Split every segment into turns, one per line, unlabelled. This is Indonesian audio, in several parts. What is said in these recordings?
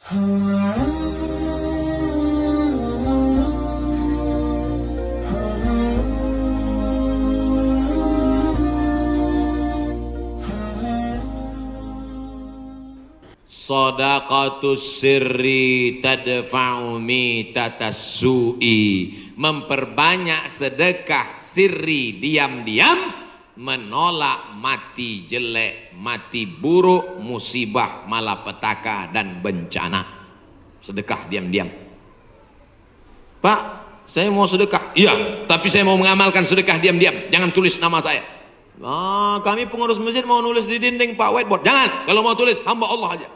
Shadaqatus sirri tadfa'u mitatas su'i. Memperbanyak sedekah sirri diam-diam menolak mati jelek, mati buruk, musibah, malapetaka dan bencana. Sedekah diam-diam. Pak, saya mau sedekah. Iya, tapi saya mau mengamalkan sedekah diam-diam. Jangan tulis nama saya. Kami pengurus masjid mau nulis di dinding Pak whiteboard. Jangan. Kalau mau tulis hamba Allah aja.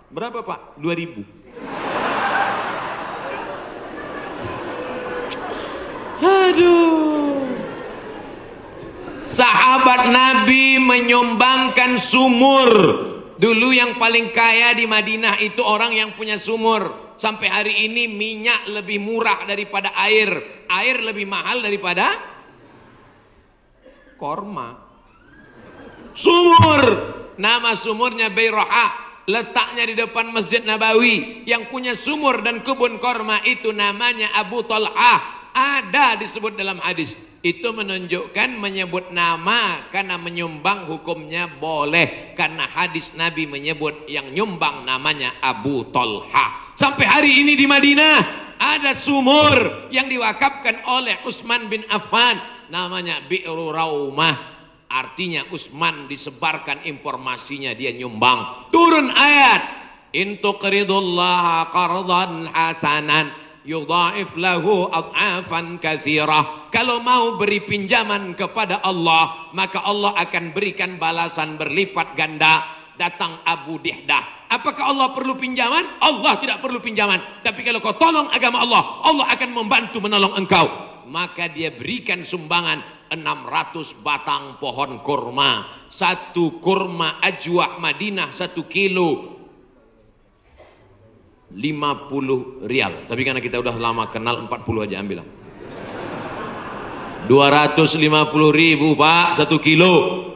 Berapa Pak? 2.000. Aduh. Sahabat Nabi menyumbangkan sumur. Dulu yang paling kaya di Madinah itu orang yang punya sumur. Sampai hari ini minyak lebih murah daripada air. Air lebih mahal daripada korma. Sumur. Nama sumurnya Bayroha. Letaknya di depan Masjid Nabawi. Yang punya sumur dan kebun korma itu namanya Abu Talhah. Ada disebut dalam hadis. Itu menunjukkan menyebut nama karena menyumbang hukumnya boleh. Karena hadis Nabi menyebut yang nyumbang namanya Abu Talhah. Sampai hari ini di Madinah ada sumur yang diwakafkan oleh Utsman bin Affan. Namanya Bi'ru Raumah. Artinya Utsman disebarkan informasinya, dia nyumbang. Turun ayat, in tuqridullaha qardan hasanan yudha'if lahu ad'afan katsirah. Kalau mau beri pinjaman kepada Allah, maka Allah akan berikan balasan berlipat ganda. Datang Abu Dihdah. Apakah Allah perlu pinjaman? Allah tidak perlu pinjaman. Tapi kalau kau tolong agama Allah, Allah akan membantu menolong engkau. Maka dia berikan sumbangan 600 batang pohon kurma. Satu kurma ajwah Madinah 1 kilo 50 rial. Tapi karena kita udah lama kenal 40 aja ambil. 250.000 Pak 1 kilo.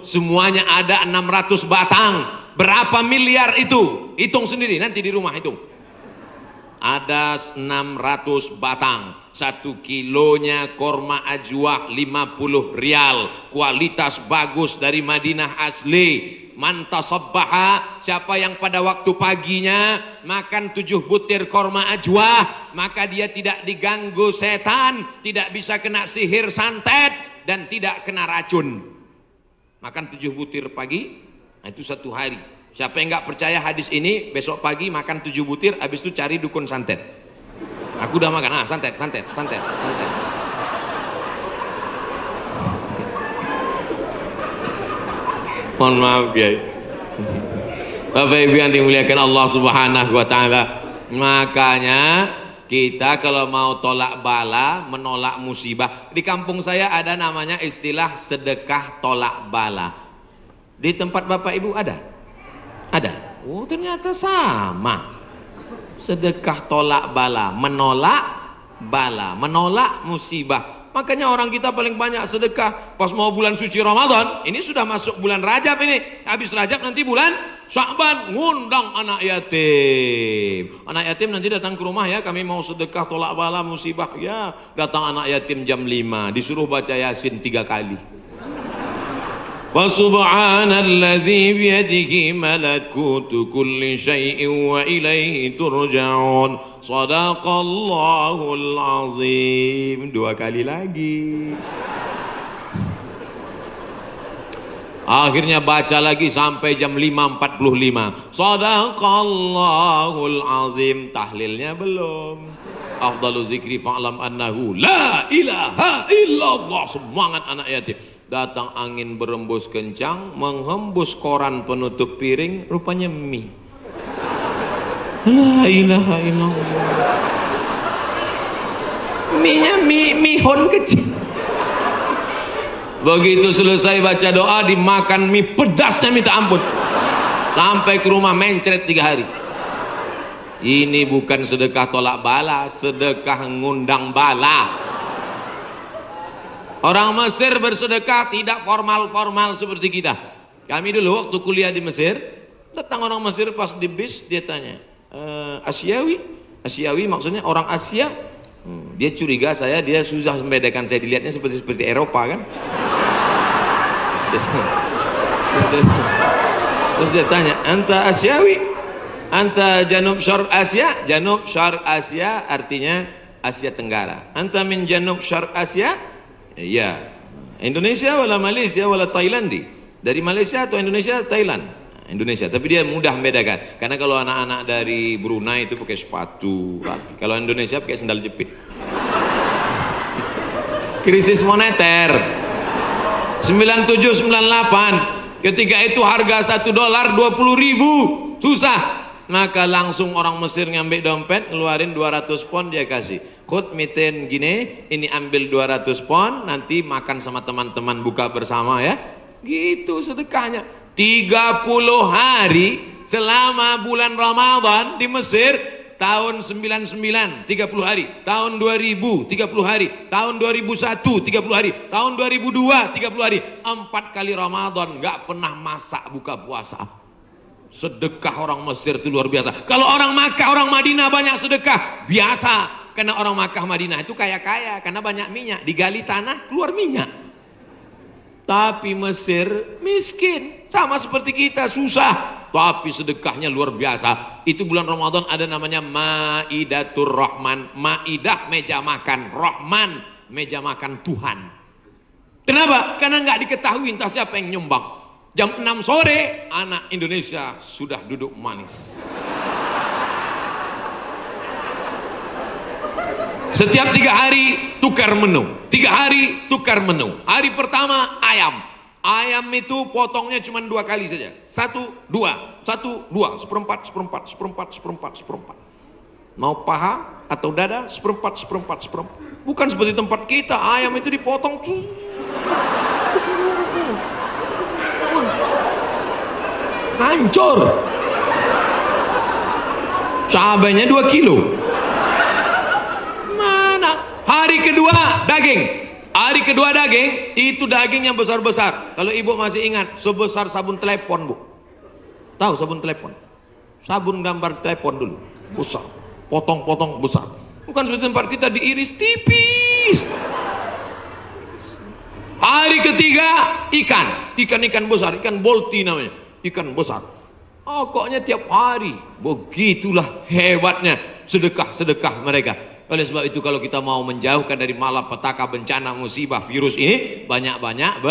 Semuanya ada 600 batang. Berapa miliar itu? Hitung sendiri nanti di rumah hitung. Ada 600 batang. 1 kilonya korma ajwah 50 rial. Kualitas bagus dari Madinah asli. Man tasabbaha, siapa yang pada waktu paginya makan 7 butir korma ajwah, maka dia tidak diganggu setan, tidak bisa kena sihir santet, dan tidak kena racun. Makan 7 butir pagi, nah itu 1 hari. Siapa yang nggak percaya hadis ini, besok pagi makan 7 butir, habis itu cari dukun santet. Aku udah makan, santet. Mohon maaf ya. Bapak Ibu yang dimuliakan Allah Subhanahu wa taala. Makanya kita kalau mau tolak bala, menolak musibah. Di kampung saya ada namanya istilah sedekah tolak bala. Di tempat Bapak Ibu ada? Ada. Oh, ternyata sama. Sedekah tolak bala, menolak bala, menolak musibah. Makanya orang kita paling banyak sedekah pas mau bulan suci Ramadan. Ini sudah masuk bulan Rajab ini. Habis Rajab nanti bulan Sya'ban, ngundang anak yatim. Anak yatim nanti datang ke rumah ya, kami mau sedekah tolak bala musibah. Ya, datang anak yatim jam 5, disuruh baca Yasin 3 kali. Fasubhanalladzi biyadihi malakutu kulli syai'in wa ilaihi turja'un. Shadaqallahul azim. 2 kali lagi. Akhirnya baca lagi sampai jam 5.45. Shadaqallahul azim. Tahlilnya belum. Afdalu zikri fa'lam annahu la ilaha illallah. Semangat anak yatim. Datang angin berembus kencang, menghembus koran penutup piring, rupanya mie. La ilaha illallah. Mie-nya mihon kecil. Begitu selesai baca doa, dimakan mie pedasnya minta ampun. Sampai ke rumah mencret 3 hari. Ini bukan sedekah tolak bala, sedekah ngundang bala. Orang Mesir bersedekah tidak formal-formal seperti kita. Kami dulu waktu kuliah di Mesir, datang orang Mesir pas di bis, dia tanya, Asiawi. Asiawi maksudnya orang Asia. Dia curiga dia susah membedakan, saya dilihatnya seperti Eropa kan. Terus dia tanya, anta Asiawi, anta Janub Syarq Asia. Janub Syarq Asia artinya Asia Tenggara. Anta min Janub Syarq Asia? Iya. Indonesia wala Malaysia wala Thailandi. Dari Malaysia atau Indonesia? Thailand. Indonesia, tapi dia mudah membedakan karena kalau anak-anak dari Brunei itu pakai sepatu rapi, kalau Indonesia pakai sendal jepit. Krisis moneter 97-98, ketika itu harga $1 20.000, susah, maka langsung orang Mesir ngambil dompet, ngeluarin 200 pon, dia kasih khud miten gini, ini ambil 200 pon, nanti makan sama teman-teman, buka bersama ya, gitu sedekahnya. 30 hari selama bulan Ramadan di Mesir, tahun 99 30 hari, tahun 2000 30 hari, tahun 2001 30 hari, tahun 2002 30 hari, 4 kali Ramadan nggak pernah masak buka puasa. Sedekah orang Mesir itu luar biasa. Kalau orang Makkah, orang Madinah banyak sedekah biasa, karena orang Makkah Madinah itu kaya-kaya karena banyak minyak, digali tanah keluar minyak. Tapi Mesir miskin, sama seperti kita, susah, tapi sedekahnya luar biasa. Itu bulan Ramadan ada namanya Maidatur Rahman. Maidah meja makan, Rahman meja makan Tuhan. Kenapa? Karena nggak diketahui entah siapa yang nyumbang. Jam 6 sore anak Indonesia sudah duduk manis. Setiap 3 hari tukar menu, 3 hari tukar menu. Hari pertama ayam. Ayam itu potongnya cuma 2 kali saja. 1, 2, 1, 2, seperempat. Mau paha atau dada, seperempat. Bukan seperti tempat kita, ayam itu dipotong. Hancur. Cabainya 2 kilo. Hari kedua daging. Hari kedua daging, itu daging yang besar-besar. Kalau ibu masih ingat, sebesar sabun telepon, Bu. Tahu sabun telepon? Sabun gambar telepon dulu. Besar. Potong-potong besar. Bukan seperti tempat kita diiris tipis. Hari ketiga ikan. Ikan besar, ikan bolti namanya. Ikan besar. Pokoknya tiap hari. Begitulah hebatnya sedekah-sedekah mereka. Oleh sebab itu kalau kita mau menjauhkan dari malapetaka, bencana, musibah, virus ini, banyak-banyak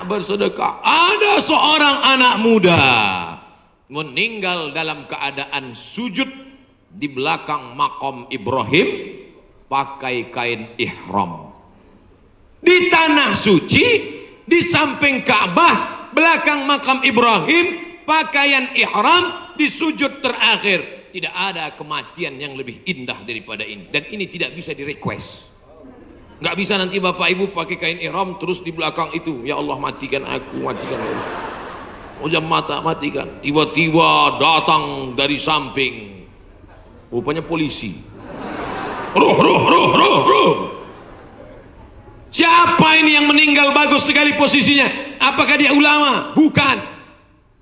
bersedekah. Ada seorang anak muda meninggal dalam keadaan sujud di belakang makam Ibrahim pakai kain ihram. Di tanah suci, di samping Ka'bah, belakang makam Ibrahim, pakaian ihram di sujud terakhir. Tidak ada kematian yang lebih indah daripada ini. Dan ini tidak bisa di request. Nggak bisa nanti bapak ibu pakai kain ihram terus di belakang itu, ya Allah matikan aku, matikan aku. Ujam mata matikan. Tiba-tiba datang dari samping, rupanya polisi. Ruh. Siapa ini yang meninggal bagus sekali posisinya? Apakah dia ulama? Bukan.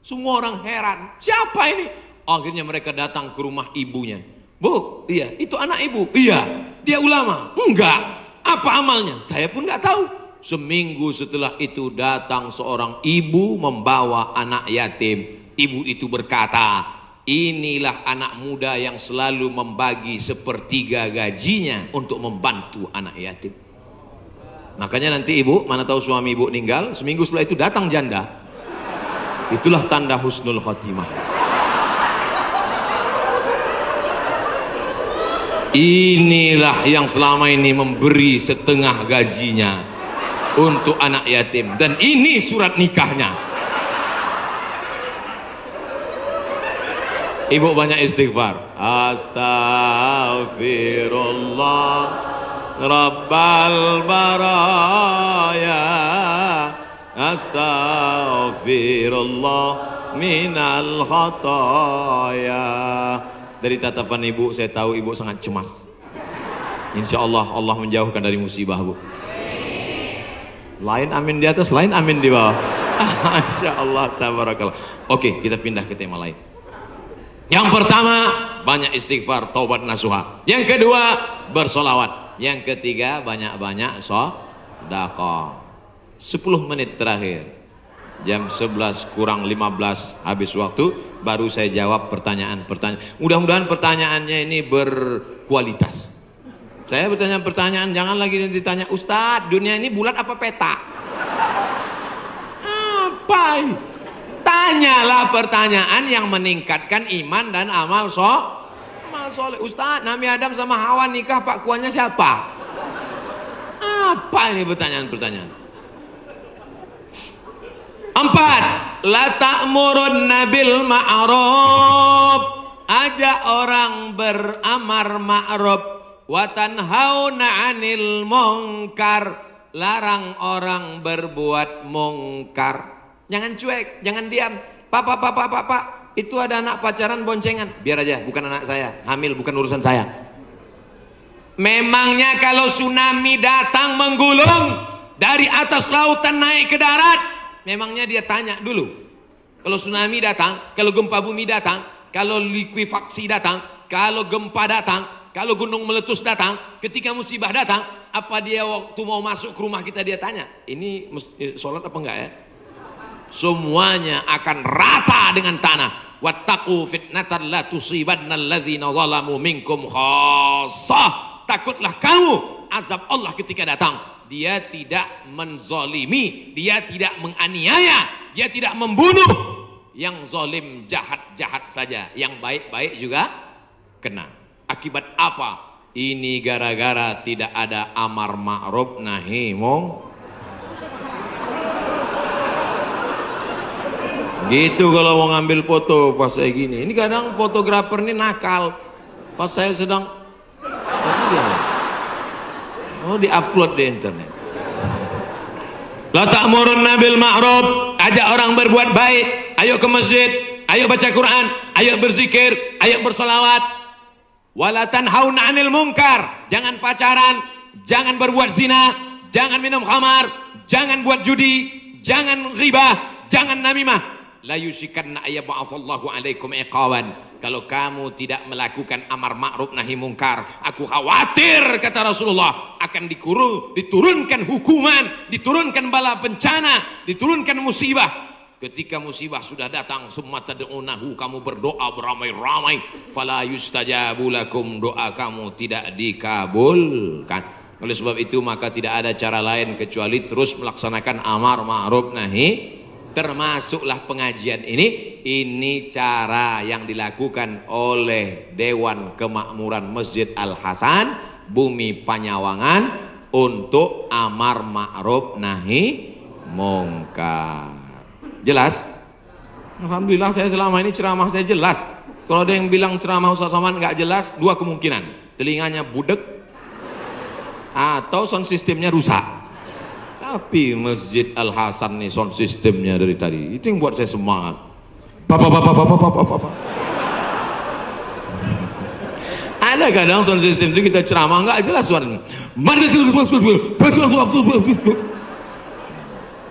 Semua orang heran. Siapa ini? Akhirnya mereka datang ke rumah ibunya. Bu, iya, itu anak ibu. Iya, dia ulama. Enggak. Apa amalnya? Saya pun enggak tahu. Seminggu setelah itu datang seorang ibu membawa anak yatim. Ibu itu berkata, inilah anak muda yang selalu membagi 1/3 gajinya untuk membantu anak yatim. Makanya nanti ibu, mana tahu suami ibu meninggal, seminggu setelah itu datang janda. Itulah tanda husnul khotimah. Inilah yang selama ini memberi setengah gajinya untuk anak yatim, dan ini surat nikahnya. Ibu banyak istighfar. Astaghfirullah Rabbal baraya, astaghfirullah minal khataya. Dari tatapan ibu saya tahu ibu sangat cemas. Insya Allah Allah menjauhkan dari musibah, Bu. Lain amin di atas, lain amin di bawah. Masya Allah, tabarakallah. Oke, kita pindah ke tema lain. Yang pertama, banyak istighfar, taubat nasuha. Yang kedua, bersolawat. Yang ketiga, banyak-banyak sedekah. 10 menit terakhir, jam 11 kurang 15 habis waktu, baru saya jawab pertanyaan-pertanyaan. Mudah-mudahan pertanyaannya ini berkualitas. Saya bertanya pertanyaan, jangan lagi ditanya, Ustadz, dunia ini bulat apa peta? Apa ini? Tanyalah pertanyaan yang meningkatkan iman dan amal soleh. Ustadz, Nabi Adam sama Hawa nikah, pak kuannya siapa? Apa ini pertanyaan-pertanyaan? 4. La ta'murunna bil ma'ruf, ajak orang beramar ma'ruf, wa tanhauna 'anil munkar, larang orang berbuat mungkar. Jangan cuek, jangan diam. Pak, itu ada anak pacaran boncengan. Biar aja, bukan anak saya. Hamil bukan urusan saya. Memangnya kalau tsunami datang menggulung dari atas lautan naik ke darat, memangnya dia tanya dulu. Kalau tsunami datang, kalau gempa bumi datang, kalau likuifaksi datang, kalau gempa datang, kalau gunung meletus datang, ketika musibah datang, apa dia waktu mau masuk ke rumah kita dia tanya, ini sholat apa enggak ya? Semuanya akan rata dengan tanah. Wattaqu fitnatan la tusibanna alladzina zalamu minkum khassah. Takutlah kamu azab Allah ketika datang. Dia tidak menzalimi, dia tidak menganiaya, dia tidak membunuh. Yang zalim jahat-jahat saja, yang baik-baik juga kena. Akibat apa? Ini gara-gara tidak ada amar ma'ruf nahi munkar. Gitu kalau mau ngambil foto pas saya gini. Ini kadang fotografer ini nakal. Pas saya sedang diupload di internet. La ta'murunna bil ma'ruf, ajak orang berbuat baik. Ayo ke masjid, ayo baca Quran, ayo berzikir, ayo bersolawat. Wala tanhauna 'anil munkar, jangan pacaran, jangan berbuat zina, jangan minum khamar, jangan buat judi, jangan ghibah, jangan namimah. La yusikanna ayyab'atsallahu 'alaikum iqawan. Kalau kamu tidak melakukan amar ma'ruf nahi mungkar, aku khawatir, kata Rasulullah, akan diturunkan hukuman, diturunkan bala bencana, diturunkan musibah. Ketika musibah sudah datang, summa tad'unahu, kamu berdoa beramai-ramai, fala yustajabu lakum, doa kamu tidak dikabulkan. Oleh sebab itu maka tidak ada cara lain kecuali terus melaksanakan amar ma'ruf nahi. Termasuklah pengajian ini cara yang dilakukan oleh Dewan Kemakmuran Masjid Al-Hasan Bumi Panyawangan untuk amar ma'ruf nahi mungkar. Jelas? Alhamdulillah saya selama ini ceramah saya jelas. Kalau ada yang bilang ceramah Ustaz Somad nggak jelas, dua kemungkinan: telinganya budek atau sound sistemnya rusak. Tapi Masjid Al-Hasan nih sound sistemnya dari tadi itu yang buat saya semangat. Bapak. Ada kadang sound system itu kita ceramah nggak jelas suaranya.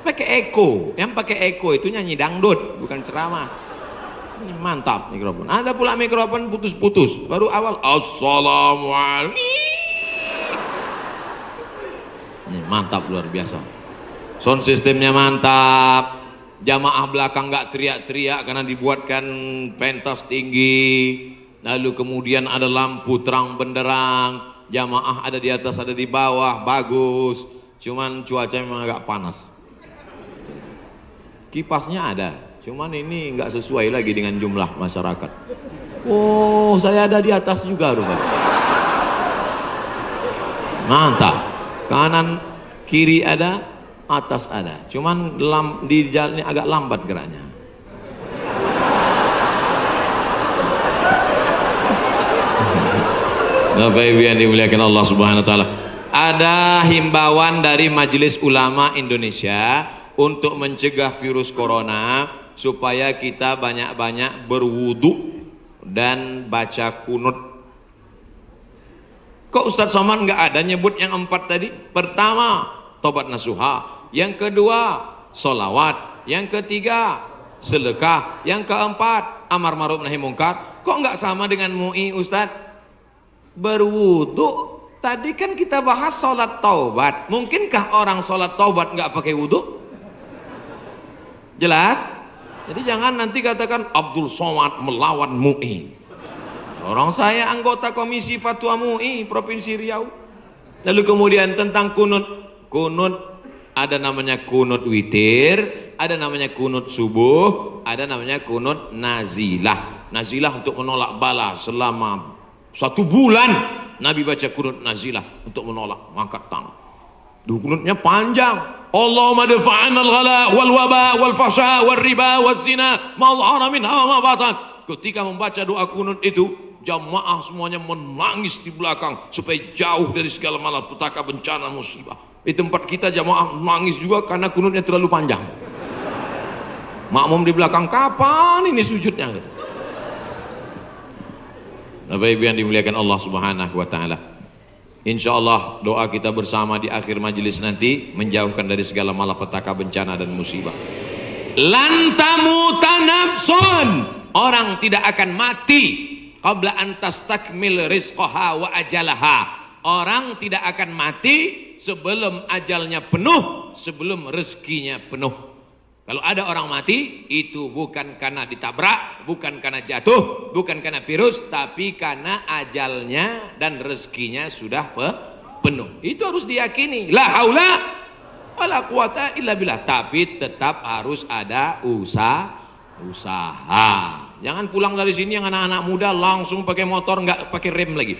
Pakai echo, yang pakai echo itu nyanyi dangdut, bukan ceramah. Ini mantap mikrofon. Ada pula mikrofon putus-putus. Baru awal assalamualaikum. Ini mantap, luar biasa. Sound sistemnya mantap. Jamaah belakang nggak teriak-teriak karena dibuatkan pentas tinggi. Lalu kemudian ada lampu terang benderang. Jamaah ada di atas, ada di bawah, bagus. Cuman cuaca memang agak panas. Kipasnya ada, cuman ini nggak sesuai lagi dengan jumlah masyarakat. Oh, saya ada di atas juga rupanya. Mantap. Kanan kiri ada, atas ada. Cuman di jalan ini agak lambat geraknya. Bapak Ibu yang dimuliakan Allah Subhanahu wa taala. Ada himbauan dari Majelis Ulama Indonesia untuk mencegah virus corona supaya kita banyak-banyak berwudu dan baca kunut. Kok Ustadz Somad nggak ada nyebut yang 4 tadi? Pertama, tobat nasuha. Yang kedua, solawat. Yang ketiga, sedekah. Yang keempat, amar ma'ruf nahi mungkar. Kok kok nggak sama dengan MUI Ustadz? Berwudu. Tadi kan kita bahas sholat taubat. Mungkinkah orang sholat taubat nggak pakai wudu? Jelas? Jadi jangan nanti katakan Abdul Somad melawan MUI. Orang saya anggota komisi fatwa MUI Provinsi Riau. Lalu kemudian tentang kunut. Kunut ada namanya kunut witir, ada namanya kunut subuh, ada namanya kunut nazilah. Nazilah untuk menolak bala selama 1 bulan. Nabi baca kunut nazilah untuk menolak angkat tangan. Kunutnya panjang. Allahumma dafa'an al-ghala wal waba wal fahsya wal riba wal zina ma dhahara minha wa ma batan. Ketika membaca doa kunut itu, jamaah semuanya menangis di belakang supaya jauh dari segala malapetaka, bencana, musibah. Di tempat kita jamaah menangis juga karena kunutnya terlalu panjang. Makmum di belakang, kapan ini sujudnya gitu. Bapak Ibu yang dimuliakan Allah Subhanahu wa taala. Insyaallah doa kita bersama di akhir majelis nanti menjauhkan dari segala malapetaka, bencana dan musibah. Lan tamuta nafsun, orang tidak akan mati qabla an tastakmil rizqaha wa ajalaha. Orang tidak akan mati sebelum ajalnya penuh, sebelum rezekinya penuh. Kalau ada orang mati, itu bukan karena ditabrak, bukan karena jatuh, bukan karena virus, tapi karena ajalnya dan rezekinya sudah penuh. Itu harus diyakini. La haula wala quwata illa billah. Tapi tetap harus ada usaha. Jangan pulang dari sini yang anak-anak muda langsung pakai motor, nggak pakai rem lagi.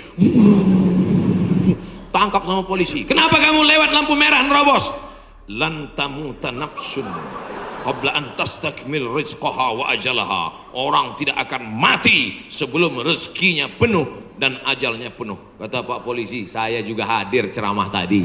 Tangkap sama polisi. Kenapa kamu lewat lampu merah nerobos? Lan tamuta nafsun qabla an tastakmil rizqaha wa ajalaha. Orang tidak akan mati sebelum rezekinya penuh dan ajalnya penuh. Kata Pak Polisi, saya juga hadir ceramah tadi.